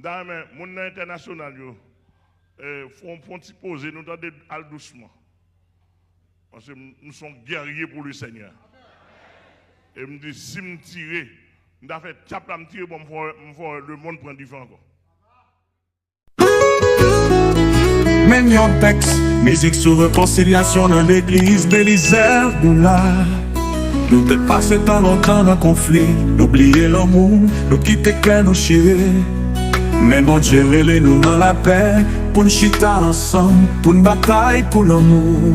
Dans le monde international, font petit poser, nous devons aller doucement. Parce que nous sommes guerriers pour le Seigneur. Et me dit, si je tire, je vais faire tap la me tirer pour le monde prendre du vent encore. Mignon texte, musique sur réconciliation dans l'église Bélisère de là. Nous te passé dans l'encan d'un conflit, n'oubliez l'amour, nous quitter clair nos chérés. Mais bon Dieu, nous dans la paix, pour nous chita ensemble, pour une bataille pour l'amour.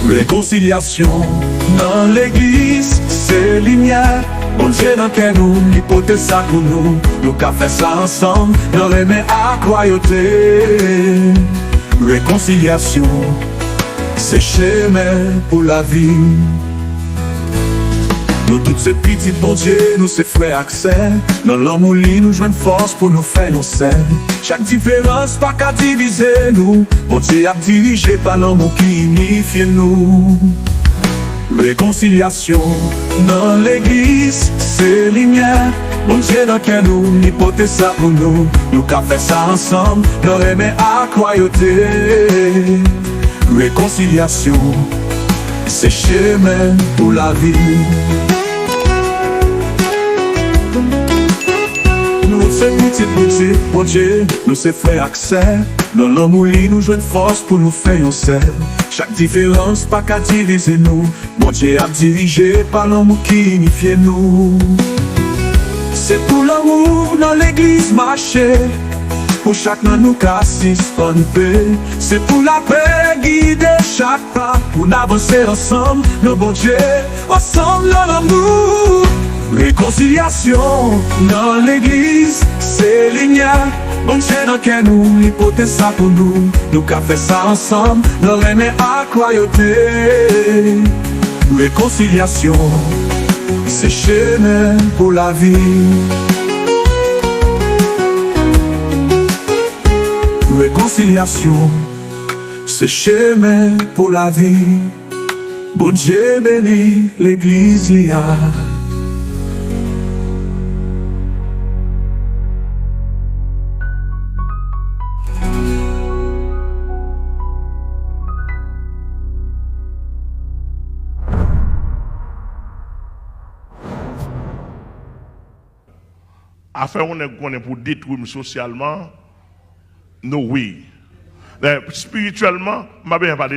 Réconciliation dans l'église, c'est lumière. Bon Dieu dans quel nous, l'hypothèse ça pour nous. Nous qu'a fait ça ensemble, dans les mains à croyauté. Réconciliation, c'est chemin pour la vie. Nous toutes ces petites bon Dieu, nous ces frères accès. Dans l'amour nous jouons force pour nous faire nos scènes. Chaque différence pas qu'à diviser nous. Bon Dieu a dirigé par l'amour qui unifie nous. Réconciliation dans l'église, c'est lumière. Bon Dieu dans quel nous, l'hypothèse ça pour nous. Nous qu'a fait ça ensemble, dans les mains à croyauté. Réconciliation, c'est chemin pour la vie. Nous c'est petit bon Dieu, nous c'est frères accès. Dans l'amour nous jouons force pour nous faire un seul. Chaque différence pas qu'à diviser nous. Bon Dieu a dirigé par l'amour qui unifie nous. C'est pour l'amour dans l'église marcher. Pour chacun nous cassis en paix. C'est pour la paix guider chaque pas. Pour avancer ensemble, nos bon Dieu, ensemble dans l'amour. Réconciliation dans l'église, c'est lumière. Bon Dieu dans quel nous, l'hypothèse ça pour nous. Nous qu'a fait ça ensemble, dans les mains à croyauté. Réconciliation, c'est chemin pour la vie. Réconciliation, c'est chemin pour la vie. Bon Dieu bénit l'église l'IA. Affaire on est pour détruire socialement, non oui. Spirituellement, je ne vais pas